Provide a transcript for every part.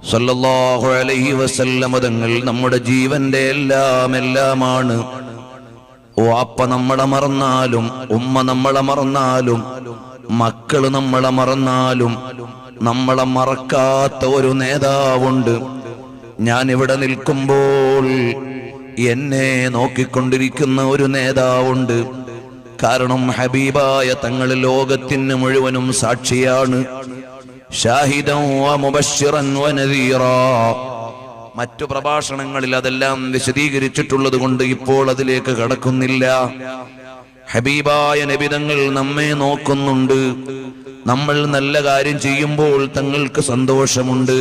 സല്ലല്ലാഹു അലൈഹി വസല്ലം തങ്ങൾ നമ്മുടെ ജീവന്റെ എല്ലാമാണ്. വാപ്പ നമ്മളെ മറന്നാലും, ഉമ്മ നമ്മളെ മറന്നാലും, മക്കള് നമ്മളെ മറന്നാലും നമ്മളെ മറക്കാത്ത ഒരു നേതാവുണ്ട്. ഞാൻ ഇവിടെ നിൽക്കുമ്പോൾ എന്നെ നോക്കിക്കൊണ്ടിരിക്കുന്ന ഒരു നേതാവുണ്ട്. കാരണം ഹബീബായ തങ്ങൾ ലോകത്തിന് മുഴുവനും സാക്ഷിയാണ്. ഷാഹിദൻ വ മുബശ്ശിറൻ വ നദീറാ. മറ്റു പ്രഭാഷണങ്ങളിൽ അതെല്ലാം വിശദീകരിച്ചിട്ടുള്ളത് കൊണ്ട് ഇപ്പോൾ അതിലേക്ക് കടക്കുന്നില്ല. ഹബീബായ നബി തങ്ങൾ നമ്മെ നോക്കുന്നുണ്ട്. നമ്മൾ നല്ല കാര്യം ചെയ്യുമ്പോൾ തങ്ങൾക്ക് സന്തോഷമുണ്ട്,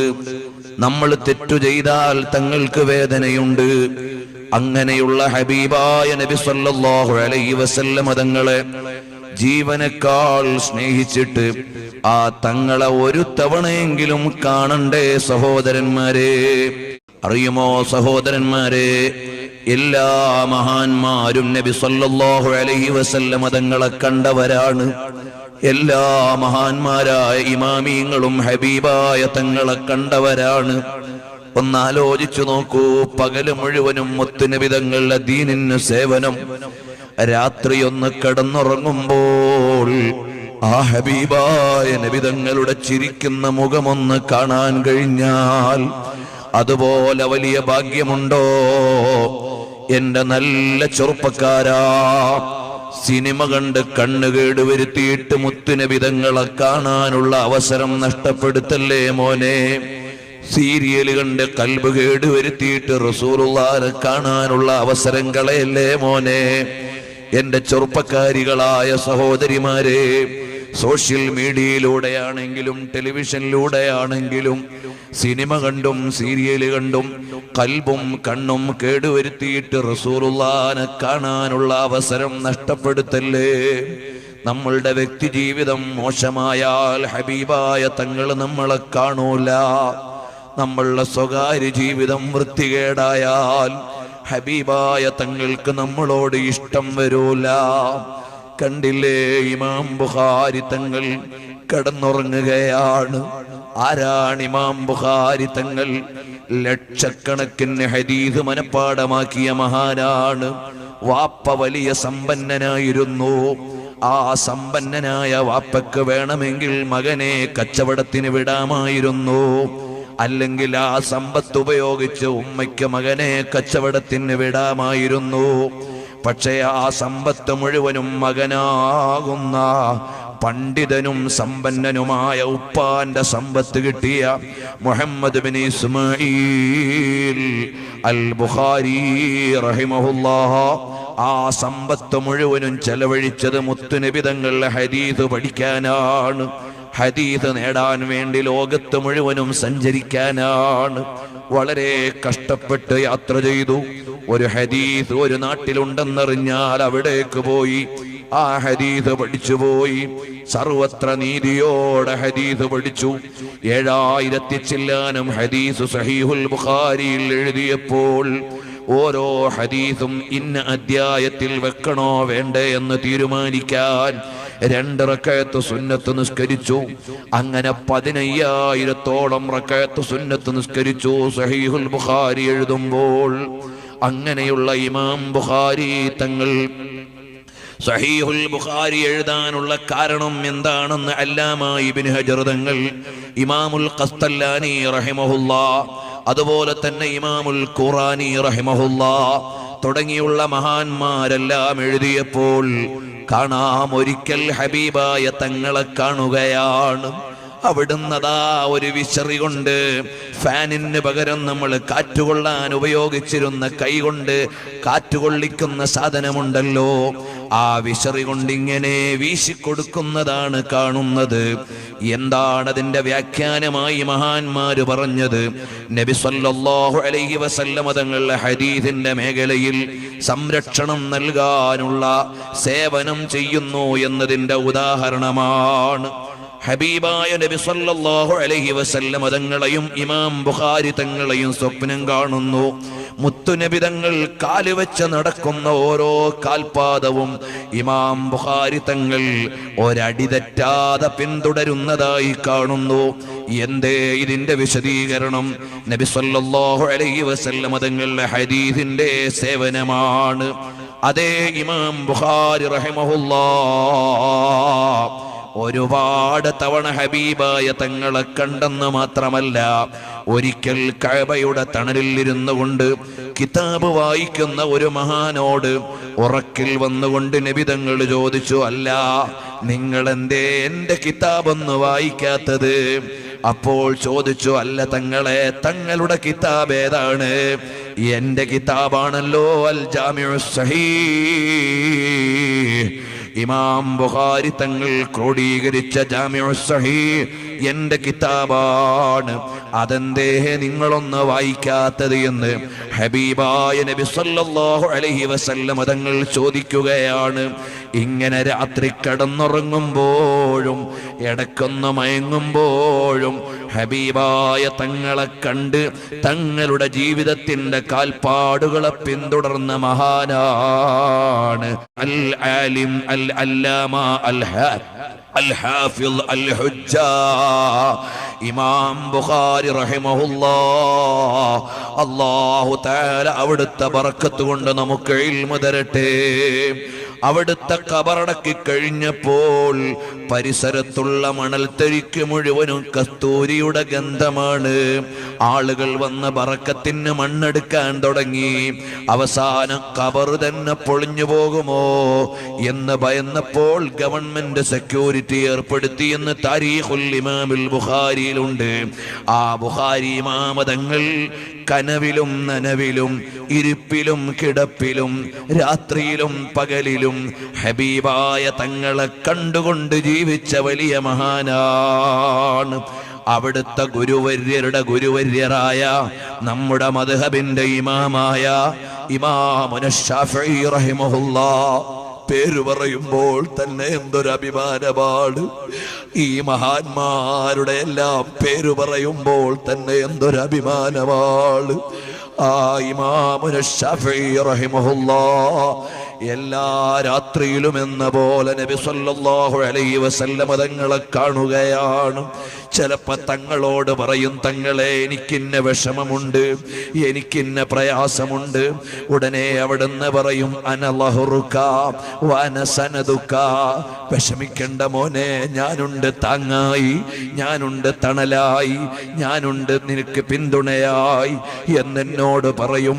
നമ്മൾ തെറ്റു ചെയ്താൽ തങ്ങൾക്ക് വേദനയുണ്ട്. അങ്ങനെയുള്ള ഹബീബായ നബി സല്ലല്ലാഹു അലൈഹി വസല്ലം തങ്ങളെ ജീവനേക്കാൾ സ്നേഹിച്ചിട്ട് ആ തങ്ങളെ ഒരു തവണയെങ്കിലും കാണണ്ടേ സഹോദരന്മാരെ? അറിയുമോ സഹോദരന്മാരെ, എല്ലാ മഹാന്മാരും നബി സല്ലല്ലാഹു അലൈഹി വസല്ലം തങ്ങളെ കണ്ടവരാണ്. എല്ലാ മഹാന്മാരായ ഇമാമീങ്ങളും ഹബീബായ തങ്ങളെ കണ്ടവരാണ്. ഒന്നാലോചിച്ചു നോക്കൂ, പകല് മുഴുവനും മുത്തുനബി തങ്ങളുടെ ദീനിന് സേവനം, രാത്രി ഒന്ന് കിടന്നുറങ്ങുമ്പോൾ ആ ഹബീബായ നബി തങ്ങളുടെ ചിരിക്കുന്ന മുഖമൊന്ന് കാണാൻ കഴിഞ്ഞാൽ അതുപോലെ വലിയ ഭാഗ്യമുണ്ടോ? എന്റെ നല്ല ചെറുപ്പക്കാരാ, സിനിമ കണ്ട് കണ്ണുകേട് വരുത്തിയിട്ട് മുത്തുനബി തങ്ങളെ കാണാനുള്ള അവസരം നഷ്ടപ്പെടുത്തല്ലേ മോനെ. സീരിയൽ കണ്ട് കൽബ് കേട് വരുത്തിയിട്ട് റസൂലുള്ളാഹിനെ കാണാനുള്ള അവസരം കളയല്ലേ മോനെ. എന്റെ ചെറുപ്പക്കാരികളായ സഹോദരിമാരെ, സോഷ്യൽ മീഡിയയിലൂടെയാണെങ്കിലും ടെലിവിഷനിലൂടെയാണെങ്കിലും സിനിമ കണ്ടും സീരിയൽ കണ്ടും കൽബും കണ്ണും കേടുവരുത്തിയിട്ട് റസൂലുള്ളാഹിനെ കാണാനുള്ള അവസരം നഷ്ടപ്പെടുത്തല്ലേ. നമ്മളുടെ വ്യക്തി ജീവിതം മോശമായാൽ ഹബീബായ തങ്ങൾ നമ്മളെ കാണൂല. നമ്മളുടെ സ്വകാര്യ ജീവിതം വൃത്തികേടായാൽ ഹബീബായ തങ്ങൾക്ക് നമ്മളോട് ഇഷ്ടം വരൂല. കണ്ടില്ലേ, ഇമാം ബുഖാരി തങ്ങൾ കിടന്നുറങ്ങുകയാണ്. ആരാണ് ഇമാം ബുഖാരി തങ്ങൾ? ലക്ഷക്കണക്കിന് ഹദീസ് മനപ്പാടമാക്കിയ മഹാനാണ്. വാപ്പ വലിയ സമ്പന്നനായിരുന്നു. ആ സമ്പന്നനായ വാപ്പക്ക് വേണമെങ്കിൽ മകനെ കച്ചവടത്തിന് വിടാമായിരുന്നു, അല്ലെങ്കിൽ ആ സമ്പത്ത് ഉപയോഗിച്ച് ഉമ്മയ്ക്ക് മകനെ കച്ചവടത്തിന് വിടാമായിരുന്നു. പക്ഷേ ആ സമ്പത്ത് മുഴുവനും മകനാകുന്ന പണ്ഡിതനും സമ്പന്നനുമായ ഉപ്പാന്റെ സമ്പത്ത് കിട്ടിയ മുഹമ്മദ് ബിൻ ഇസ്മാഈൽ അൽ ബുഖാരി റഹിമഹുല്ലാഹ് ആ സമ്പത്ത് മുഴുവനും ചെലവഴിച്ചത് മുത്തുനബി തങ്ങളുടെ ഹദീസ് പഠിക്കാനാണ്, ഹദീസ് നേടാൻ വേണ്ടി ലോകത്ത് മുഴുവനും സഞ്ചരിക്കാനാണ്. വളരെ കഷ്ടപ്പെട്ട് യാത്ര ചെയ്തു. ഒരു ഹദീസ് ഒരു നാട്ടിലുണ്ടെന്നറിഞ്ഞാൽ അവിടേക്ക് പോയി ആ ഹദീസ് പഠിച്ചുപോയി. സർവത്ര നീതിയോടെ ഹദീസ് പഠിച്ചു. 7000 ചില്ലാനും ഹദീസ് സഹീഹുൽ ബുഖാരിയിൽ എഴുതിയപ്പോൾ ഓരോ ഹദീസും ഇന്ന അധ്യായത്തിൽ വെക്കണോ വേണ്ടേ എന്ന് തീരുമാനിക്കാൻ 2 റക്അത്ത് സുന്നത്ത് നിസ്കരിച്ചു. അങ്ങനെ 15000-ഓളം റക്അത്ത് സുന്നത്ത് നിസ്കരിച്ചു സഹീഹുൽ ബുഖാരി എഴുതുമ്പോൾ. അങ്ങനെയുള്ള ഇമാം ബുഖാരി തങ്ങൾ സഹീഹുൽ ബുഖാരി എഴുതാനുള്ള കാരണം എന്താണെന്ന് അല്ലാമ ഇബ്നു ഹജർ തങ്ങൾ, ഇമാമുൽ ഖസ്തല്ലാനി റഹിമഹുല്ലാഹ്, അതുപോലെ തന്നെ ഇമാമുൽ ഖുറാനി റഹിമഹുല്ലാഹ് തുടങ്ങിയുള്ള മഹാന്മാരെല്ലാം എഴുതിയപ്പോൾ കാണാം, ഒരിക്കൽ ഹബീബായ തങ്ങളെ കാണുകയാണ്. അവിടുന്നതാ ഒരു വിശറി കൊണ്ട്, ഫാനിന് പകരം നമ്മൾ കാറ്റുകൊള്ളാൻ ഉപയോഗിച്ചിരുന്ന കൈ കൊണ്ട് കാറ്റുകൊള്ളിക്കുന്ന സാധനമുണ്ടല്ലോ, ആ വിശറി കൊണ്ടിങ്ങനെ വീശിക്കൊടുക്കുന്നതാണ് കാണുന്നത്. എന്താണ് അതിന്റെ വ്യാഖ്യാനമായി മഹാന്മാര് പറഞ്ഞത്? നബി സല്ലല്ലാഹു അലൈഹി വസല്ലം തങ്ങളുടെ ഹദീസിന്റെ മേഖലയിൽ സംരക്ഷണം നൽകാനുള്ള സേവനം ചെയ്യുന്നു എന്നതിന്റെ ഉദാഹരണമാണ്. ഹബീബായ നബി സല്ലല്ലാഹു അലൈഹി വസല്ലം തങ്ങളെയും ഇമാം ബുഖാരി തങ്ങളെയും സ്വപ്നം കാണുന്നു. മുത്തുനബി തങ്ങൾ കാലുവെച്ച് നടക്കുന്ന ഓരോ കാൽപാദവും ഇമാം ബുഖാരി തങ്ങൾ ഒരടി തെറ്റാതെ പിന്തുടരുന്നതായി കാണുന്നു. എന്തേ ഇതിന്റെ വിശദീകരണം? നബി സല്ലല്ലാഹു അലൈഹി വസല്ലം തങ്ങളുടെ ഹദീസിന്റെ സേവനമാണ്. അതേ ഇമാം ബുഖാരി റഹിമഹുല്ലാഹ് ഒരുപാട് തവണ ഹബീബായ തങ്ങളെ കണ്ടെന്ന് മാത്രമല്ല, ഒരിക്കൽ കഅബയുടെ തണലിൽ ഇരുന്നു കൊണ്ട് കിതാബ് വായിക്കുന്ന ഒരു മഹാനോട് ഉറക്കിൽ വന്നുകൊണ്ട് നബി തങ്ങൾ ചോദിച്ചു, അല്ല നിങ്ങൾ എന്തേ എന്റെ കിതാബൊന്ന് വായിക്കാത്തത്? അപ്പോൾ ചോദിച്ചു, അല്ല തങ്ങളെ, തങ്ങളുടെ കിതാബ് ഏതാണ്? എന്റെ കിതാബാണല്ലോ അൽ ജാമിഉസ് സഹീഹ്, ഇമാം ബുഖാരി തങ്ങൾ ക്രോഡീകരിച്ച ജാമിഉസ് സഹീഹ് എന്റെ കിതാബാണ്. അതെന്തേ നിങ്ങളൊന്ന് വായിക്കാത്തത് എന്ന് ഹബീബായ നബി സല്ലല്ലാഹു അലൈഹി വസല്ലം തങ്ങൾ ചോദിക്കുകയാണ്. ഇങ്ങനെ രാത്രി കിടന്നുറങ്ങുമ്പോഴും ഇടക്കൊന്ന് മയങ്ങുമ്പോഴും ഹബീബായ തങ്ങളെ കണ്ട് തങ്ങളുടെ ജീവിതത്തിന്റെ കാൽപ്പാടുകളെ പിന്തുടർന്ന മഹാനാണ് അൽ ആലിം അൽ അല്ലാമ അൽ ഹാഫിദ് അൽ ഹുജ്ജ ഇമാം ബുഖാരി റഹിമഹുല്ലാഹ്. അല്ലാഹു തആല അവിടുത്തെ ബറക്കത്ത് കൊണ്ട് നമുക്ക് ഇൽമു തരട്ടെ. അവിടുത്തെ ഖബറടക്കി കഴിഞ്ഞപ്പോൾ പരിസരത്തുള്ള മണൽത്തരിക്ക് മുഴുവനും കസ്തൂരിയുടെ ഗന്ധമാണ്. ആളുകൾ വന്ന് ബറക്കത്തിന് മണ്ണെടുക്കാൻ തുടങ്ങി. അവസാനം ഖബർ തന്നെ പൊളിഞ്ഞു പോകുമോ എന്ന് ഭയന്നപ്പോൾ ഗവൺമെന്റ് സെക്യൂരിറ്റി ഏർപ്പെടുത്തിയെന്ന് താരീഖുൽ ഇമാമുൽ ബുഖാരിയിലുണ്ട്. ആ ബുഖാരി ഇമാം തങ്ങൾ കനവിലും നനവിലും ഇരിപ്പിലും കിടപ്പിലും രാത്രിയിലും പകലിലും ഹബീബായ തങ്ങളെ കണ്ടുകൊണ്ട് ജീവിച്ച വലിയ മഹാനാണ്. അവിടുത്തെ ഗുരുവര്യരുടെ ഗുരുവര്യരായ നമ്മുടെ മദ്ഹബിന്റെ ഇമാമായ ഇമാമുന ശാഫിഈ റഹിമഹുല്ലാഹ് പേര് പറയുമ്പോൾ തന്നെ എന്തൊരു അഭിമാനമാണ്. ഈ മഹാന്മാരുടെ എല്ലാം പേര് പറയുമ്പോൾ തന്നെ എന്തൊരു അഭിമാനമാണ്. ആ ഇമാമുന ശാഫിഈ റഹിമഹുല്ലാഹ് എല്ലാ രാത്രിയിലും എന്ന പോലെ നബി സല്ലല്ലാഹു അലൈഹി വസല്ലം തങ്ങളെ കാണുകയാണ്. ചിലപ്പോ തങ്ങളോട് പറയും, തങ്ങളെ എനിക്കിന്ന വിഷമമുണ്ട്, എനിക്കിന്ന പ്രയാസമുണ്ട്. ഉടനെ അവിടുന്ന് പറയും, അനലഹുറുക വഅന സനദുക, വിഷമിക്കണ്ട മോനെ, ഞാനുണ്ട് താങ്ങായി, ഞാനുണ്ട് തണലായി, ഞാനുണ്ട് നിനക്ക് പിന്തുണയായി എന്നെന്നോട് പറയും.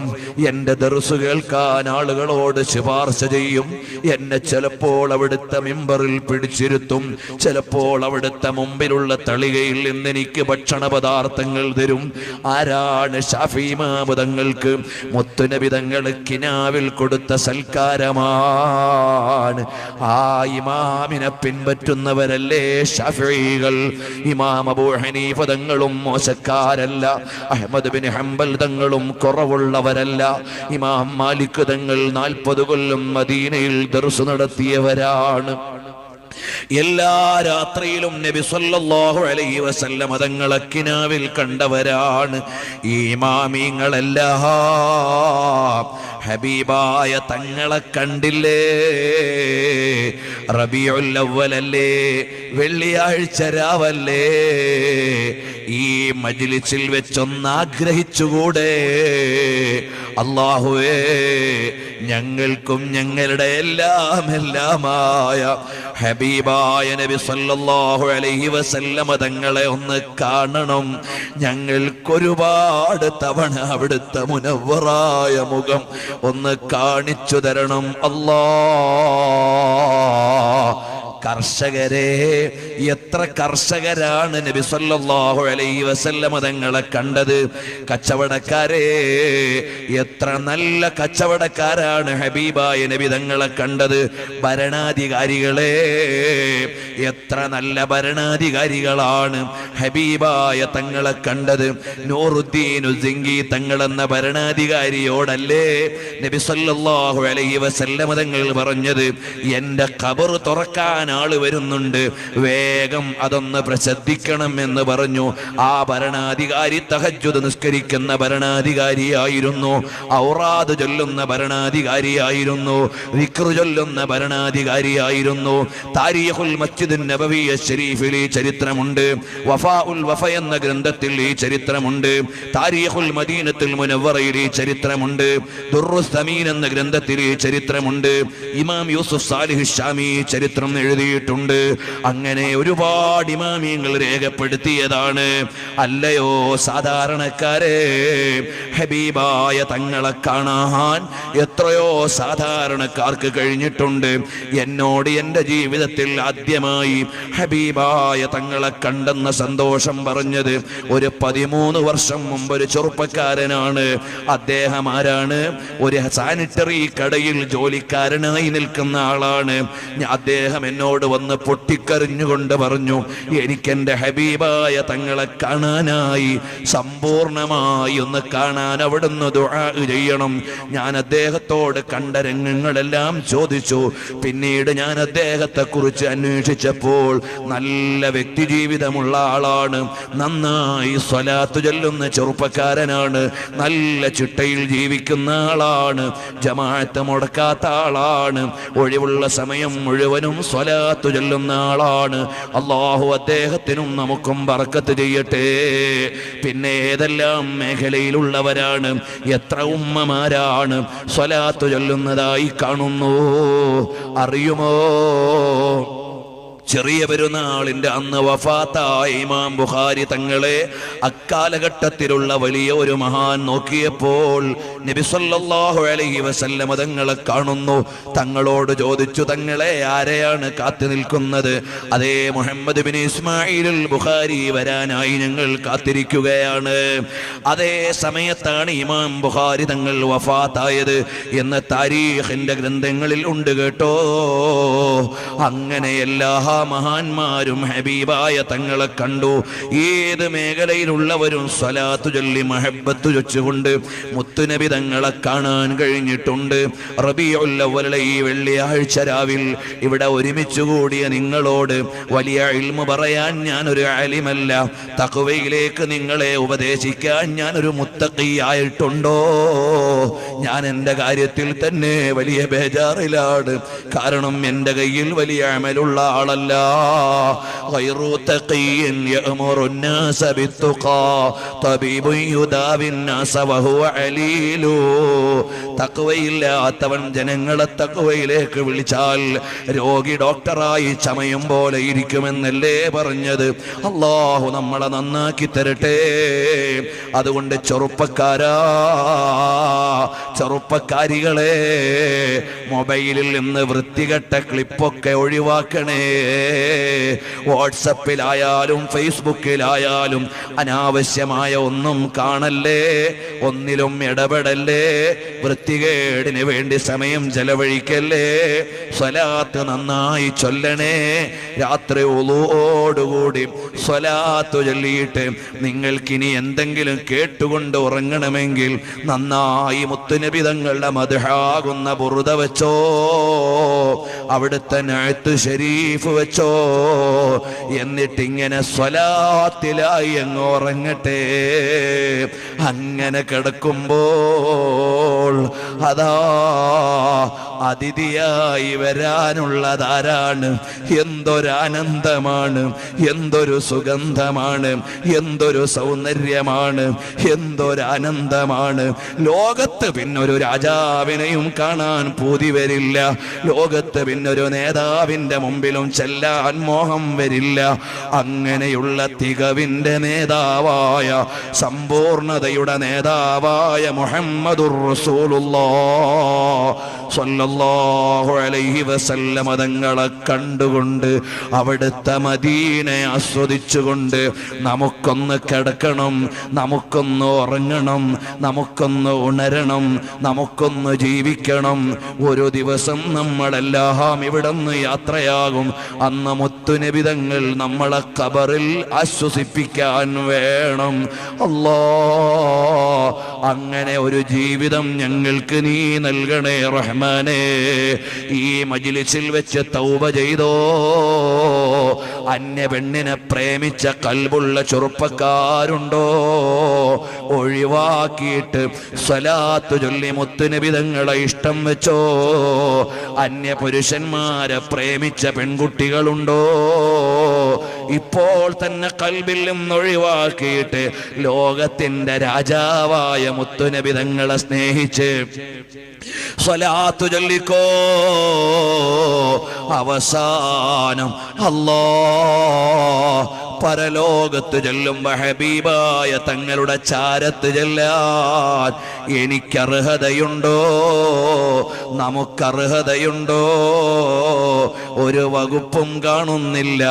എൻ്റെ ദർസ് കേൾക്കാൻ ആളുകളോട് ശുപാർശ ചെയ്യും. എന്നെ ചിലപ്പോൾ അവിടുത്തെ മിമ്പറിൽ പിടിച്ചിരുത്തും, ചിലപ്പോൾ അവിടുത്തെ മുമ്പിലുള്ള തളികയിൽ നിന്ന് എനിക്ക് ഭക്ഷണ പദാർത്ഥങ്ങൾ തരും. ആരാണ്? ശാഫിഈ ഇമാം തങ്ങൾക്ക് മുത്തുനബി തങ്ങൾ കിനാവിൽ കൊടുത്ത സൽക്കാരമാണ്. ആ ഇമാമിനെ പിൻപറ്റുന്നവരല്ലേ ശാഫിഈകൾ. ഇമാം അബൂ ഹനീഫ തങ്ങളും മോശക്കാരല്ല, അഹ്മദ് ബിൻ ഹംബൽ തങ്ങളും കുറവുള്ളവരല്ല. ഇമാം മാലിക് തങ്ങൾ 40 കൊല്ലം മദീനയിൽ ദർസ് നടത്തിയവരാണ്. എല്ലാ രാത്രിയിലും നബി സല്ലല്ലാഹു അലൈഹി വസല്ലം തങ്ങളെ കിനാവിൽ കണ്ടവരാണ്. ഈ ഇമാമിങ്ങളെല്ലാം ഹബീബായ തങ്ങളെ കണ്ടില്ലേ? റബീഉൽ അവ്വലല്ലേ, വെള്ളിയാഴ്ച രാവല്ലേ, ഈ മജ്ലിസിൽ വെച്ചൊന്ന് ആഗ്രഹിച്ചുകൂടെ? അല്ലാഹുവേ, ഞങ്ങൾക്കും ഞങ്ങളുടെ എല്ലാമായ ഹബീബായ നബി സല്ലല്ലാഹു അലൈഹി വസല്ലം തങ്ങളെ ഒന്ന് കാണണം. ഞങ്ങൾക്കൊരുപാട് തവണ അവിടുത്തെ മുനവ്വറായ മുഖം ഒന്ന് കാണിച്ചു തരണം അല്ലാഹ്. കർഷകരെ, എത്ര കർഷകരാണ് നബി സല്ലല്ലാഹു അലൈഹി വസല്ലം തങ്ങളെ കണ്ടത്. കച്ചവടക്കാരെ, എത്ര നല്ല കച്ചവടക്കാരാണ് ഹബീബായ നബി തങ്ങളെ കണ്ടത്. ഭരണാധികാരികളെ, എത്ര നല്ല ഭരണാധികാരികളാണ് ഹബീബായ തങ്ങളെ കണ്ടത്. നൂറുദ്ദീൻ സിംഗി തങ്ങളെന്ന ഭരണാധികാരിയോടല്ലേ നബി സല്ലല്ലാഹു അലൈഹി വസല്ലം തങ്ങൾ പറഞ്ഞത്, എന്റെ ഖബർ തുറക്കാൻ ആള് വരുന്നുണ്ട്, വേഗം അതൊന്ന് പ്രസിദ്ധിക്കണം എന്ന് പറഞ്ഞു. ആ ഭരണാധികാരി തഹജ്ജുദ് നിസ്കരിക്കുന്ന ഭരണാധികാരിയായിരുന്നു, ഔറാദ് ചൊല്ലുന്ന ഭരണാധികാരിയായിരുന്നു, ദിക്റ് ചൊല്ലുന്ന ഭരണാധികാരിയായിരുന്നു. താരീഖുൽ മസ്ജിദുൻ നബവി ശരീഫിൽ ഈ ചരിത്രമുണ്ട്, വഫാഉൽ വഫ എന്ന ഗ്രന്ഥത്തിൽ ഈ ചരിത്രമുണ്ട്, താരീഖുൽ മദീനത്തുൽ മുനവ്വറയിൽ ഈ ചരിത്രമുണ്ട്, ദുർറുസ് സമീൻ എന്ന ഗ്രന്ഥത്തിൽ ഈ ചരിത്രമുണ്ട്, ഇമാം യൂസുഫ് സാലിഹ് ഷാമി ഈ ചരിത്രം എഴുതിയിട്ടുണ്ട്. അങ്ങനെ ഒരുപാട് ഇമാമിയങ്ങൾ രേഖപ്പെടുത്തിയതാണ്. അല്ലയോ സാധാരണക്കാരെ, ഹബീബായ തങ്ങളെ കാണാൻ എത്രയോ സാധാരണക്കാർക്ക് കഴിഞ്ഞിട്ടുണ്ട്. എന്നോട് എൻ്റെ ജീവിതത്തിൽ ആദ്യമായി ഹബീബായ തങ്ങളെ കണ്ടെന്ന സന്തോഷം പറഞ്ഞത് ഒരു 13 വർഷം മുമ്പ് ഒരു ചെറുപ്പക്കാരനാണ്. അദ്ദേഹം ആരാണ്? ഒരു സാനിറ്ററി കടയിൽ ജോലിക്കാരനായി നിൽക്കുന്ന ആളാണ്. അദ്ദേഹം എന്നോട് വന്ന് പൊട്ടിക്കരഞ്ഞുകൊണ്ട് പറഞ്ഞു, എനിക്കെൻ്റെ ഹബീബായ തങ്ങളെ കാണാനായി, സമ്പൂർണമായി ഒന്ന് കാണാൻ അവിടുന്ന് ദുആ ചെയ്യണം. ഞാൻ അദ്ദേഹത്തോട് കണ്ട രംഗങ്ങളെല്ലാം ചോദിച്ചു. പിന്നീട് ഞാൻ അദ്ദേഹത്തെ കുറിച്ച് അന്വേഷിച്ചപ്പോൾ നല്ല വ്യക്തി ജീവിതമുള്ള ആളാണ്, നന്നായി സ്വലാത്ത് ചൊല്ലുന്ന ചെറുപ്പക്കാരനാണ്, നല്ല ചിട്ടയിൽ ജീവിക്കുന്ന ആളാണ്, ജമാഅത്ത് മുടക്കാത്ത ആളാണ്, ഒഴിവുള്ള സമയം മുഴുവനും സ്വലാത്ത് ചൊല്ലുന്ന ആളാണ്. അല്ലാഹു അദ്ദേഹത്തിനും നമുക്കും ബറക്കത്ത് ചെയ്യട്ടെ. പിന്നെ ഏതെല്ലാം മേഖലയിലുള്ളവരാണ്, എത്ര ഉമ്മമാരാണ് സ്വലാത്ത് ചൊല്ലുന്നതായി കാണുന്നു അറിയുമോ? ചെറിയ പെരുന്നാളിന്റെ അന്ന് വഫാത്തായ ഇമാം ബുഖാരി തങ്ങളെ അക്കാലഘട്ടത്തിലുള്ള വലിയ ഒരു മഹാൻ നോക്കിയപ്പോൾ നബി സല്ലല്ലാഹു അലൈഹി വസല്ലം തങ്ങളെ കാണുന്നു. തങ്ങളോട് ചോദിച്ചു, തങ്ങളെ ആരെയാണ് കാത്തു നിൽക്കുന്നത്? അതേ, മുഹമ്മദ് ബിൻ ഇസ്മായിലുൽ ബുഖാരി വരാനായി ഞങ്ങൾ കാത്തിരിക്കുകയാണ്. അതേ സമയത്താണ് ഇമാം ബുഖാരി തങ്ങൾ വഫാത്തായത് എന്ന് താരീഖിന്റെ ഗ്രന്ഥങ്ങളിൽ ഉണ്ട് കേട്ടോ. അങ്ങനെ എല്ലാ മഹാന്മാരും ഹബീബായ തങ്ങളെ കണ്ടു. ഏത് മേഖലയിലുള്ളവരും സ്വലാത്തു ചൊല്ലി മഹബ്ബത്ത് ചൊച്ചുകൊണ്ട് മുത്തുനബി തങ്ങളെ കാണാൻ കഴിഞ്ഞിട്ടുണ്ട്. റബീഉൽ അവ്വലിലെ ഈ വെള്ളിയാഴ്ച രാവിൽ ഇവിടെ ഒരുമിച്ച് കൂടിയ നിങ്ങളോട് വലിയ ഇൽമു പറയാൻ ഞാനൊരു ആലിമല്ല, തഖ്വയിലേക്ക് നിങ്ങളെ ഉപദേശിക്കാൻ ഞാനൊരു മുത്തഖിയായിട്ടുണ്ടോ? ഞാൻ എൻ്റെ കാര്യത്തിൽ തന്നെ വലിയ ബേജാറിലാണ്. കാരണം എൻ്റെ കയ്യിൽ വലിയ അമലുള്ള ആളല്ല. غير تقي يأمر الناس بالتقى طبيب يداوي الناس وهو عليل. തഖ്വയില്ലാത്തവൻ ജനങ്ങളെ തഖ്വയിലേക്ക് വിളിച്ചാൽ രോഗി ഡോക്ടറായി ചമയും പോലെ ഇരിക്കുമെന്നല്ലേ പറഞ്ഞത്? അല്ലാഹു നമ്മളെ നന്നാക്കി തരട്ടെ. അതുകൊണ്ട് ചെറുപ്പക്കാരികളെ, മൊബൈലിൽ നിന്ന് വൃത്തികെട്ട ക്ലിപ്പൊക്കെ ഒഴിവാക്കണേ. വാട്സപ്പിലായാലും ഫേസ്ബുക്കിലായാലും അനാവശ്യമായ ഒന്നും കാണല്ലേ, ഒന്നിലും ഇടപെടല്ലേ, വൃത്തികേടിന് വേണ്ടി സമയം ചെലവഴിക്കല്ലേ. സ്വലാത്ത് നന്നായി ചൊല്ലണേ. രാത്രി ഉളൂഓടുകൂടി സ്വലാത്ത് ചൊല്ലിയിട്ട് നിങ്ങൾക്കിനി എന്തെങ്കിലും കേട്ടുകൊണ്ട് ഉറങ്ങണമെങ്കിൽ നന്നായി മുത്തുനബി തങ്ങളുടെ മദ്ഹാകുന്ന ബുറുദ വെച്ചോ, അവിടുത്തെ നഅ്ത്ത് ശരീഫ് വെച്ചോ. എന്നിട്ടിങ്ങനെ സ്വലാത്തിലായി അങ്ങ് ഉറങ്ങട്ടെ. അങ്ങനെ കിടക്കുമ്പോൾ അതാ അതിഥിയായി വരാനുള്ളതാരാണ്? എന്തൊരാനന്ദമാണ്, എന്തൊരു സുഗന്ധമാണ്, എന്തൊരു സൗന്ദര്യമാണ്, എന്തൊരാനന്ദമാണ്. ലോകത്ത് പിന്നൊരു രാജാവിനെയും കാണാൻ പൂതി വരില്ല. ലോകത്ത് പിന്നൊരു നേതാവിൻ്റെ മുമ്പിലും ചെല്ലാൻ മോഹം വരില്ല. അങ്ങനെയുള്ള തികവിൻ്റെ നേതാവായ, സമ്പൂർണതയുടെ നേതാവായ മുഹമ്മദുർ റസൂലുള്ളാഹ് സ്വല്ലല്ലാഹു അലൈഹി വസല്ലം തങ്ങളെ കണ്ടുകൊണ്ട് അവിടുത്തെ മദീനയെ ആസ്വദിച്ചുകൊണ്ട് നമുക്കൊന്ന് കിടക്കണം, നമുക്കൊന്ന് ഉറങ്ങണം, നമുക്കൊന്ന് ഉണരണം, നമുക്കൊന്ന് ജീവിക്കണം. ഒരു ദിവസം നമ്മളെല്ലാം ഇവിടുന്ന് യാത്രയാകും. അന്ന് മുത്തുനബി തങ്ങൾ നമ്മളെ ഖബറിൽ ആശ്വസിപ്പിക്കാൻ വേണം. അല്ലാഹ്, അങ്ങനെ ഒരു ജീവിതം ഞങ്ങൾക്ക് നീ നൽകണേ റഹ്മാനേ. റഹ്മാനേ, ഈ മജ്ലിസിൽ വെച്ച് തൗബ ചെയ്തോ. അന്യ പെണ്ണിനെ പ്രേമിച്ച കൽബുള്ള ചെറുപ്പക്കാരുണ്ടോ? ഒഴിവാക്കിയിട്ട് സ്വലാത്ത് ചൊല്ലി മുത്തുനബി തങ്ങളെ ഇഷ്ടം വെച്ചോ. അന്യ പുരുഷന്മാരെ പ്രേമിച്ച പെൺകുട്ടികളുണ്ടോ? ഇപ്പോൾ തന്നെ കൽബിൽ നിന്ന് ഒഴിവാക്കിയിട്ട് ലോകത്തിന്റെ രാജാവായ മുത്തുനബി തങ്ങളെ സ്നേഹിച്ച് സ്വലാത്ത് ചൊല്ലിക്കോ. അവസാനം അല്ലാഹ് പരലോകത്ത് ചെല്ലുമ്പോ ഹബീബായ തങ്ങളുടെ ചാരത്ത് ചെല്ലാൻ എനിക്കർഹതയുണ്ടോ? നമുക്കർഹതയുണ്ടോ? ഒരു വകുപ്പും കാണുന്നില്ല.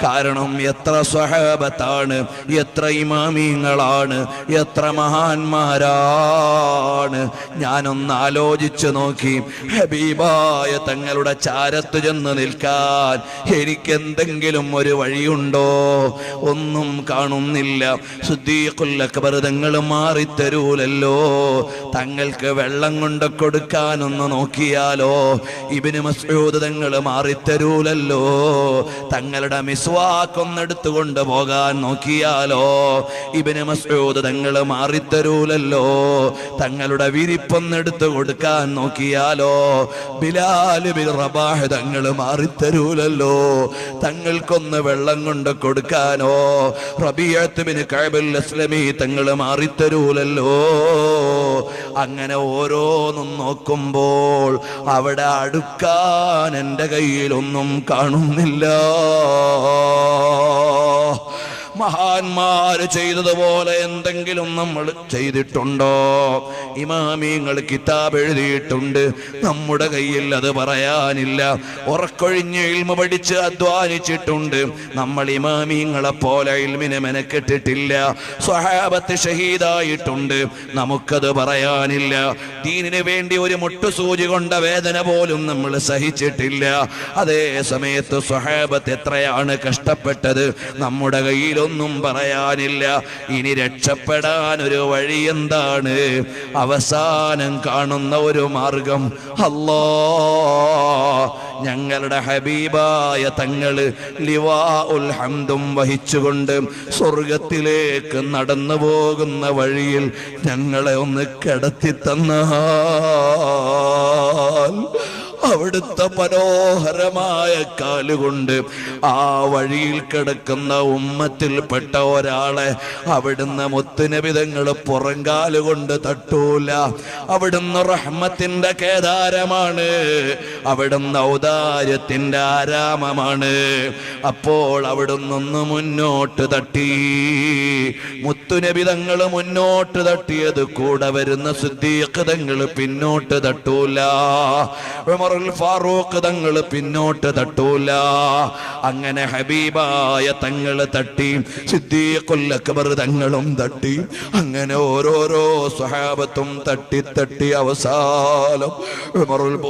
കാരണം എത്ര സ്വഹാബത്താണ്, എത്ര ഇമാമിങ്ങളാണ്, എത്ര മഹാന്മാരാണ്. ഞാനൊന്ന് ആലോചിച്ചു നോക്കി, ഹബീബായ തങ്ങളുടെ ചാരത്ത് ചെന്ന് നിൽക്കാൻ എനിക്കെന്തെങ്കിലും ഒരു വഴിയുണ്ടോ? ഒന്നും കാണുന്നില്ല. സിദ്ദീഖുൽ അക്ബർ തങ്ങൾ മാറിത്തരൂലല്ലോ. തങ്ങൾക്ക് വെള്ളം കൊണ്ട് കൊടുക്കാനൊന്ന് നോക്കിയാലോ? ഇബ്നു മസ്ഊദ് തങ്ങൾ മാറിത്തരൂലല്ലോ. തങ്ങളുടെ മിസ്വാക്കൊന്നെടുത്തുകൊണ്ട് പോകാൻ നോക്കിയാലോ? ഇബ്നു മസ്ഊദ് തങ്ങൾ മാറിത്തരൂലല്ലോ. തങ്ങളുടെ വിരിപ്പൊന്നെടുത്ത് കൊടുക്കാൻ നോക്കിയാലോ? ബിലാൽ ബിൻ റബാഹ് തങ്ങൾ മാറിത്തരൂലല്ലോ. തങ്ങൾക്കൊന്ന് വെള്ളം കൊണ്ട് കൊടുക്കാനോ? റബീഅത്ത് ബിൻ കഅബ് അസ്ലമി തങ്ങൾ മാറിത്തരൂലല്ലോ. അങ്ങനെ ഓരോന്നും നോക്കുമ്പോൾ അവിടെ അടുക്കാൻ എൻ്റെ കയ്യിലൊന്നും കാണുന്നില്ല. മഹാന്മാര് ചെയ്തതുപോലെ എന്തെങ്കിലും നമ്മൾ ചെയ്തിട്ടുണ്ടോ? ഇമാമിങ്ങൾ കിതാബ് എഴുതിയിട്ടുണ്ട്, നമ്മുടെ കയ്യിൽ അത് പറയാനില്ല. ഉറക്കൊഴിഞ്ഞ് ഇൽമ പഠിച്ച് അധ്വാനിച്ചിട്ടുണ്ട്. നമ്മൾ ഇമാമിങ്ങളെ പോലെ ഇൽമിനെ മെനക്കെട്ടിട്ടില്ല. സ്വഹാബത്ത് ഷഹീദായിട്ടുണ്ട്, നമുക്കത് പറയാനില്ല. ദീനിന് വേണ്ടി ഒരു മുട്ടുസൂചി കൊണ്ട വേദന പോലും നമ്മൾ സഹിച്ചിട്ടില്ല. അതേ സമയത്ത് സ്വഹാബത്ത് എത്രയാണ് കഷ്ടപ്പെട്ടത്, നമ്മുടെ കയ്യിൽ ഒന്നും പറയാനില്ല. ഇനി രക്ഷപ്പെടാൻ ഒരു വഴി എന്താണ്? അവസാനം കാണുന്ന ഒരു മാർഗം, അല്ലാഹ് ഞങ്ങളുടെ ഹബീബായ തങ്ങള് ലിവാഉൽ ഹംദും വഹിച്ചുകൊണ്ട് സ്വർഗത്തിലേക്ക് നടന്നു പോകുന്ന വഴിയിൽ ഞങ്ങളെ ഒന്ന് കിടത്തി തന്നാൽ അവിടുത്തെ മനോഹരമായ കാലുകൊണ്ട് ആ വഴിയിൽ കിടക്കുന്ന ഉമ്മത്തിൽപ്പെട്ട ഒരാളെ അവിടുന്ന് മുത്തുനബി തങ്ങൾ പുറങ്കാലുകൊണ്ട് തട്ടൂല. അവിടുന്ന് റഹ്മത്തിന്റെ കേദാരമാണ്, അവിടുന്ന് ഔദാര്യത്തിന്റെ ആരാമമാണ്. അപ്പോൾ അവിടുന്ന് മുന്നോട്ട് തട്ടി. മുത്തുനബി തങ്ങൾ മുന്നോട്ട് തട്ടിയത് കൂടെ വരുന്ന സിദ്ദീഖ് തങ്ങൾ പിന്നോട്ട് തട്ടൂല. ഫാറൂഖ് തങ്ങൾ പിന്നോട്ട് തട്ടൂല. അങ്ങനെ ഹബീബായ തങ്ങൾ തട്ടി, സിദ്ദീഖുൽ അക്ബർ തങ്ങളും തട്ടി. അങ്ങനെ ഓരോരോ സ്വഹാബത്തും തട്ടി തട്ടി അവസാനം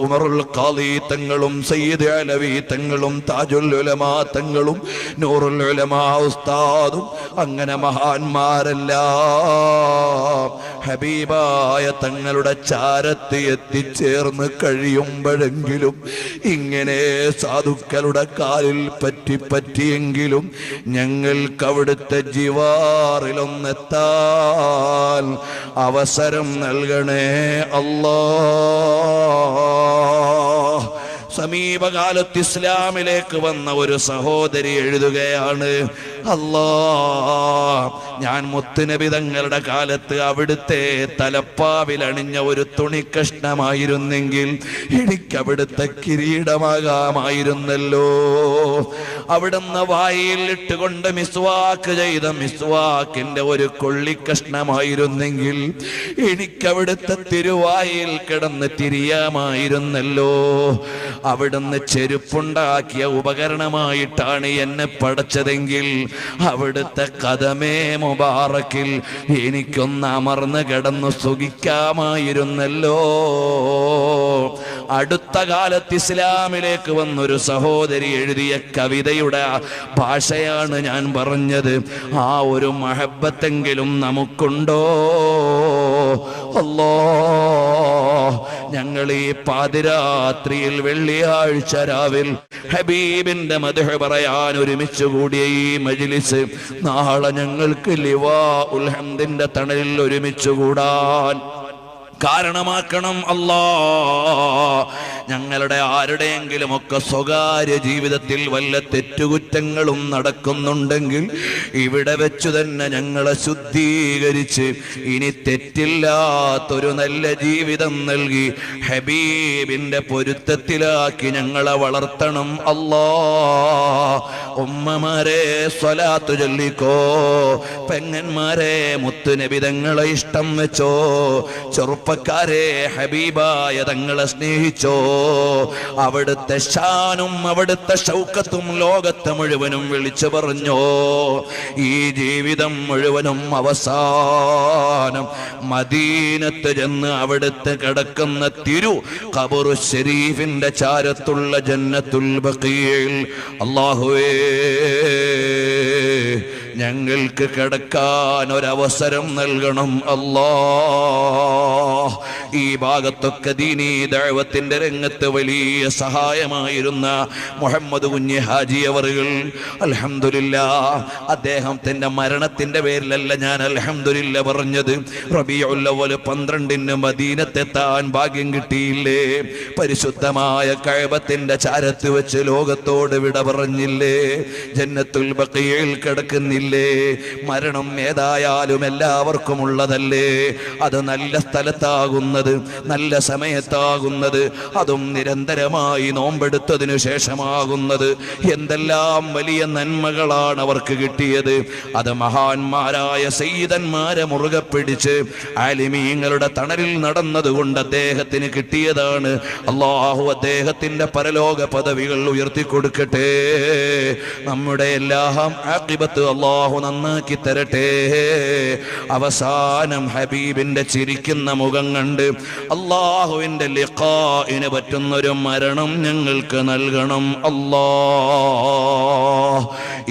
ഉമറുൽ ഖാദി തങ്ങളും സയ്യിദ് അലവി തങ്ങളും താജുൽ ഉലമാ തങ്ങളും നൂറുൽ ഉലമാ ഉസ്താദും അങ്ങനെ മഹാന്മാരെല്ലാം ഹബീബായ തങ്ങളുടെ ചാരത്ത് എത്തിച്ചേർന്ന് കഴിയുമ്പോഴെങ്കിലും ഇങ്ങനെ സാധുക്കളുടെ കാലിൽ പറ്റിയെങ്കിലും ഞങ്ങൾക്ക് അവിടുത്തെ ജിവാറിലൊന്നെത്താൻ അവസരം നൽകണേ അല്ലാഹ്. സമീപകാലത്ത് ഇസ്ലാമിലേക്ക് വന്ന ഒരു സഹോദരി എഴുതുകയാണ്, അല്ലാഹ് ഞാൻ മുത്തുനബി തങ്ങളുടെ കാലത്ത് അവിടുത്തെ തലപ്പാവിൽ അണിഞ്ഞ ഒരു തുണിക്കഷ്ണമായിരുന്നെങ്കിൽ എനിക്ക് അവിടുത്തെ കിരീടമാകാമായിരുന്നല്ലോ. അവിടുന്ന് വായിൽ ഇട്ടുകൊണ്ട് മിസ്വാക്ക് ചെയ്ത മിസ്വാക്കിന്റെ ഒരു കൊള്ളിക്കഷ്ണമായിരുന്നെങ്കിൽ എനിക്കവിടുത്തെ തിരുവായിൽ കിടന്ന് തിരിയാമായിരുന്നല്ലോ. അവിടുന്ന് ചെരുപ്പുണ്ടാക്കിയ ഉപകരണമായിട്ടാണ് എന്നെ പടച്ചതെങ്കിൽ അവിടുത്തെ കദമേ മുബാറക്കിൽ എനിക്കൊന്ന് അമർന്ന് കിടന്നു സുഖിക്കാമായിരുന്നല്ലോ. അടുത്ത കാലത്ത് ഇസ്ലാമിലേക്ക് വന്നൊരു സഹോദരി എഴുതിയ കവിതയുടെ ഭാഷയാണ് ഞാൻ പറഞ്ഞത്. ആ ഒരു മഹബത്തെങ്കിലും നമുക്കുണ്ടോ? അല്ലാ, ഞങ്ങൾ ഈ പാതിരാത്രിയിൽ വെള്ളിയാഴ്ച രാവിൽ ഹബീബിന്റെ മദ്ഹ് പറയാൻ ഒരുമിച്ച് കൂടിയ ഈ മജ്ലിസ് നാളെ ഞങ്ങൾക്ക് ലിവാഉൽ ഹംദിന്റെ തണലിൽ ഒരുമിച്ച് കൂടാൻ കാരണമാക്കണം അല്ലാ. ഞങ്ങളുടെ ആരുടെയെങ്കിലും ഒക്കെ സ്വകാര്യ ജീവിതത്തിൽ വല്ല തെറ്റുകുറ്റങ്ങളും നടക്കുന്നുണ്ടെങ്കിൽ ഇവിടെ വെച്ചു തന്നെ ഞങ്ങളെ ശുദ്ധീകരിച്ച് ഇനി തെറ്റില്ലാത്തൊരു നല്ല ജീവിതം നൽകി ഹബീബിന്റെ പൊരുത്തത്തിലാക്കി ഞങ്ങളെ വളർത്തണം അല്ലാ. ഉമ്മമാരെ സ്വലാത്ത് ചൊല്ലിക്കോ, പെങ്ങന്മാരെ മുത്തുനബി തങ്ങളെ ഇഷ്ടം വെച്ചോ, ചെറുപ്പക്കാരെ ഹബീബായ തങ്ങളെ സ്നേഹിച്ചോ. അവിടുത്തെ ഷാനും അവിടുത്തെ ഷൗക്കത്തും ലോകത്തെ മുഴുവനും വിളിച്ചു പറഞ്ഞോ. ഈ ജീവിതം മുഴുവനും അവസാനം മദീനത്ത് ചെന്ന് അവിടുത്തെ കിടക്കുന്ന തിരു ഖബറു ശരീഫിന്റെ ചാരത്തുള്ള ജന്നത്തുൽ ബഖീൽ അല്ലാഹുവേ ഞങ്ങൾക്ക് കിടക്കാൻ ഒരവസരം നൽകണം അല്ലാ. ഈ ഭാഗത്തൊക്കെ ദീനീ ദഅവത്തിന്റെ രംഗത്ത് വലിയ സഹായമായിരുന്ന മുഹമ്മദ് കുഞ്ഞി ഹാജി അവറുകൾ അൽഹംദുലില്ലാഹ്, അദ്ദേഹത്തിന്റെ മരണത്തിന്റെ പേരിലല്ല ഞാൻ അൽഹംദുലില്ലാഹ് പറഞ്ഞത്. റബീഉൽ അവ്വൽ 12 മദീനത്തെത്താൻ ഭാഗ്യം കിട്ടിയില്ലേ? പരിശുദ്ധമായ കഅബത്തിന്റെ ചാരത്ത് വെച്ച് ലോകത്തോട് വിട പറഞ്ഞില്ലേ? ജന്നത്തുൽ ബഖീൽ കിടക്കുന്നില്ലേ? മരണം ഏതായാലും എല്ലാവർക്കും ഉള്ളതല്ലേ? അത് നല്ല സ്ഥലത്താകുന്നത്, നല്ല സമയത്താകുന്നത്, അതും നിരന്തരമായി നോമ്പെടുത്തതിനു ശേഷമാകുന്നത്. എന്തെല്ലാം വലിയ നന്മകളാണ് അവർക്ക് കിട്ടിയത്. അത് മഹാന്മാരായ സയ്യിദന്മാരെ മുറുകെ പിടിച്ച് ആലിമീങ്ങളുടെ തണലിൽ നടന്നതുകൊണ്ട് അദ്ദേഹത്തിന് കിട്ടിയതാണ്. അല്ലാഹു അദ്ദേഹത്തിന്റെ പരലോക പദവികൾ ഉയർത്തിക്കൊടുക്കട്ടെ. നമ്മുടെ എല്ലാം ആഖിബത്ത് അല്ലാഹു നന്നാക്കി തരട്ടെ. അവസാനം ഹബീബിന്റെ ചിരിക്കുന്ന മുഖം കണ്ട് അല്ലാഹുവിന്റെ ലിഖാഇന് പറ്റുന്നൊരു മരണം ഞങ്ങൾക്ക് നൽകണം അല്ലാ.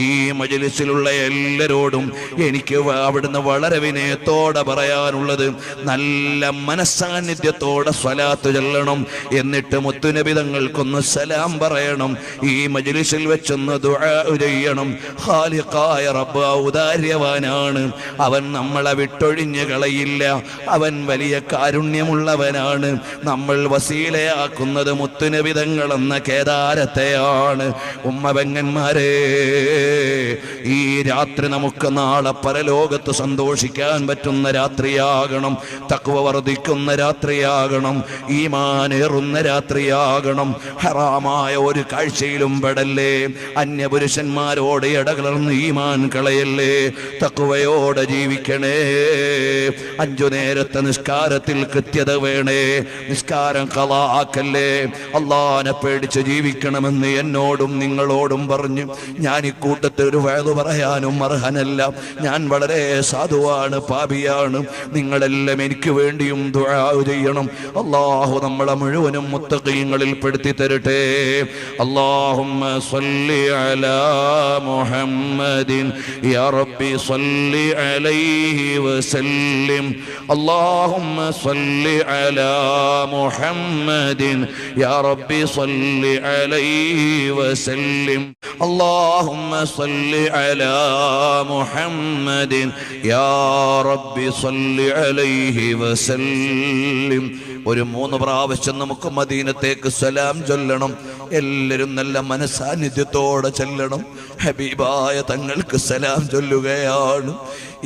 ഈ മജ്ലിസിലുള്ള എല്ലാരോടും എനിക്ക് അവിടുന്ന് വളരെ വിനയത്തോടെ പറയാനുള്ളത്, നല്ല മനസ്സാന്നിധ്യത്തോടെ സ്വലാത്ത് ചൊല്ലണം. എന്നിട്ട് മുത്തുനബി തങ്ങൾക്കൊന്ന് സലാം പറയണം. ഈ മജ്ലിസിൽ വെച്ചൊന്ന് ദുആ ചെയ്യണം. ഖാലിഖായ റബ്ബ് ഔദാര്യവാനാണ്. അവൻ നമ്മളെ വിട്ടൊഴിഞ്ഞു കളയില്ല. അവൻ വലിയ കാരുണ്യമുള്ളവനാണ്. നമ്മൾ വസീലയാക്കുന്നത് മുത്തുനബി തങ്ങൾ എന്ന കേദാരത്തെയാണ്. ഉമ്മപെങ്ങന്മാരെ, ഈ രാത്രി നമുക്ക് നാളെ പരലോകത്ത് സന്തോഷിക്കാൻ പറ്റുന്ന രാത്രിയാകണം. തഖ്വ വർദ്ധിക്കുന്ന രാത്രിയാകണം. ഈമാനേറുന്ന രാത്രിയാകണം. ഹറാമായ ഒരു കാഴ്ചയിലും പെടല്ലേ. അന്യപുരുഷന്മാരോട് ഇടകലർന്ന് ഈമാൻ കളയല്ലേ. തഖ്വയോടെ ജീവിക്കണേ. 5 നേരത്തെ നിസ്കാരത്തിൽ കൃത്യത വേണേ. നിസ്കാരം ഖളാ ആക്കല്ലേ. അല്ലാഹുവിനെ പേടിച്ച് ജീവിക്കണമെന്ന് എന്നോടും നിങ്ങളോടും പറഞ്ഞു. ഞാൻ ഇക്കൂട്ടത്തിൽ ഒരു വഅദ് പറയാനും അർഹനല്ല. ഞാൻ വളരെ സാധുവാണ്, പാപിയാണ്. നിങ്ങളെല്ലാം എനിക്ക് വേണ്ടിയും ദുആ ചെയ്യണം. അല്ലാഹു നമ്മളെ മുഴുവനും മുത്തഖീങ്ങളിൽ പെടുത്തി തരട്ടെ. അല്ലാഹുമ്മ സ്വല്ലി അലാ മുഹമ്മദിൻ യാ റബ്ബി സ്വല്ലി അലൈഹി വസല്ലിം. അല്ലാഹുമ്മ സ്വല്ലി അലാ മുഹമ്മദിൻ യാ റബ്ബി സ്വല്ലി അലൈഹി വസല്ലിം. അല്ലാഹുമ്മ സ്വല്ലി അലാ മുഹമ്മദിൻ യാ റബ്ബി സ്വല്ലി അലൈഹി വസല്ലിം. ഒരു 3 പ്രാവശ്യം നമുക്ക് മദീനത്തേക്ക് സലാം ചൊല്ലണം. എല്ലാവരും നല്ല മനസാന്നിധ്യത്തോടെ ചെല്ലണം. ഹബീബായ തങ്ങൾക്ക് സലാം ചൊല്ലുകയാണ്.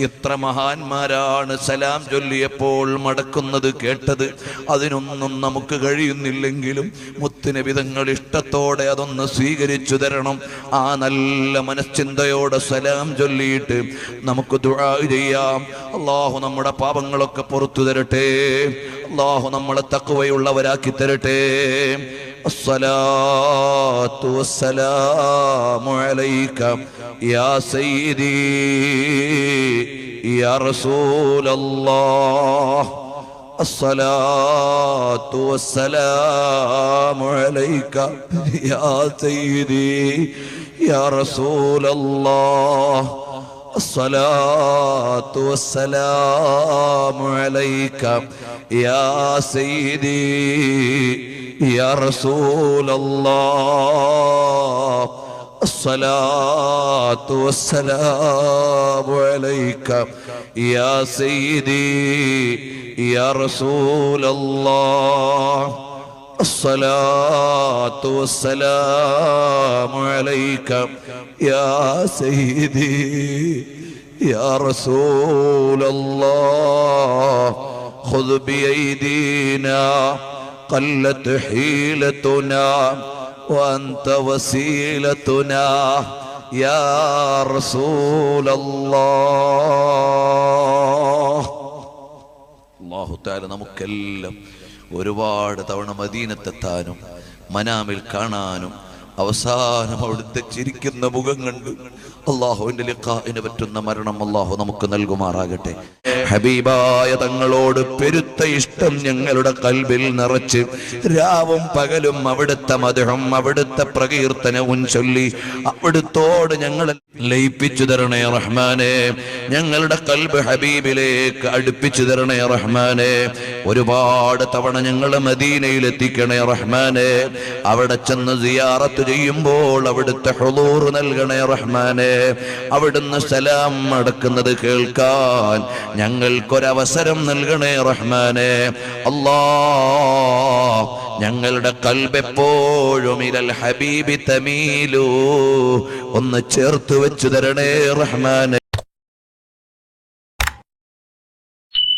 എത്ര മഹാന്മാരാണ് സലാം ചൊല്ലിയപ്പോൾ മടക്കുന്നത് കേട്ടത്. അതിനൊന്നും നമുക്ക് കഴിയുന്നില്ലെങ്കിലും മുത്തുനബി തങ്ങൾ ഇഷ്ടത്തോടെ അതൊന്ന് സ്വീകരിച്ചു തരണം. ആ നല്ല മനശ്ചിന്തയോടെ സലാം ചൊല്ലിയിട്ട് നമുക്ക് ദുആ ചെയ്യാം. അല്ലാഹു നമ്മുടെ പാപങ്ങളൊക്കെ പുറത്തു തരട്ടെ. അല്ലാഹു നമ്മളെ തഖ്വയുള്ളവരാക്കി തരട്ടെ. അസ്സലാത്തു വസ്സലാമു അലൈക യാ സയ്യിദി യാ റസൂലല്ലാഹ്. അസ്സലാത്തു വസ്സലാമു അലൈക യാ സയ്യിദി യാ റസൂലല്ലാഹ്. الصلاة والسلام عليك يا سيدي يا رسول الله الصلاة والسلام عليك يا سيدي يا رسول الله الصلاة والسلام عليك يا سيدي يا رسول الله خذ بأيدينا قلت حيلتنا وأنت وسيلتنا يا رسول الله. അല്ലാഹു തആല നമുക്കെല്ലാം ഒരുപാട് തവണ മദീനത്തെത്താനും മനാമിൽ കാണാനും അവസാനം അവിടുത്തെ ചിരിക്കുന്ന മുഖം കണ്ട് അല്ലാഹുവിന്റെ ലിഖാഇന് പറ്റുന്ന മരണം അല്ലാഹു നമുക്ക് നൽകുമാറാകട്ടെ. ഹബീബായ തങ്ങളോട് പെരുത്ത ഇഷ്ടം ഞങ്ങളുടെ കൽബിൽ നിറച്ച് രാവും പകലും അവിടുത്തെ മദ്ഹും അവിടുത്തെ പ്രകീർത്തനവും ചൊല്ലി അവിടുത്തോട് ഞങ്ങളെ ലയിപ്പിച്ചു തരണേ റഹ്മാനെ. ഞങ്ങളുടെ കൽബ് ഹബീബിലേക്ക് അടുപ്പിച്ചു തരണേ റഹ്മാനെ. ഒരുപാട് തവണ ഞങ്ങളെ മദീനയിൽ എത്തിക്കണേ റഹ്മാനെ. അവിടെ ചെന്ന് സിയാറത്ത് ചെയ്യുമ്പോൾ അവിടുത്തെ ഹുളൂർ നൽകണേ റഹ്മാനെ. അവിടുന്ന് സലാം അടക്കുന്നത് കേൾക്കാൻ ഞങ്ങൾക്കൊരവസരം നൽകണേ റഹ്മാനെ. അല്ലാഹ് ഞങ്ങളുടെ കൽബ് എപ്പോഴും ഇലൽ ഹബീബി തമീലു ഒന്ന് ചേർത്ത് വെച്ചു തരണേ റഹ്മാനെ.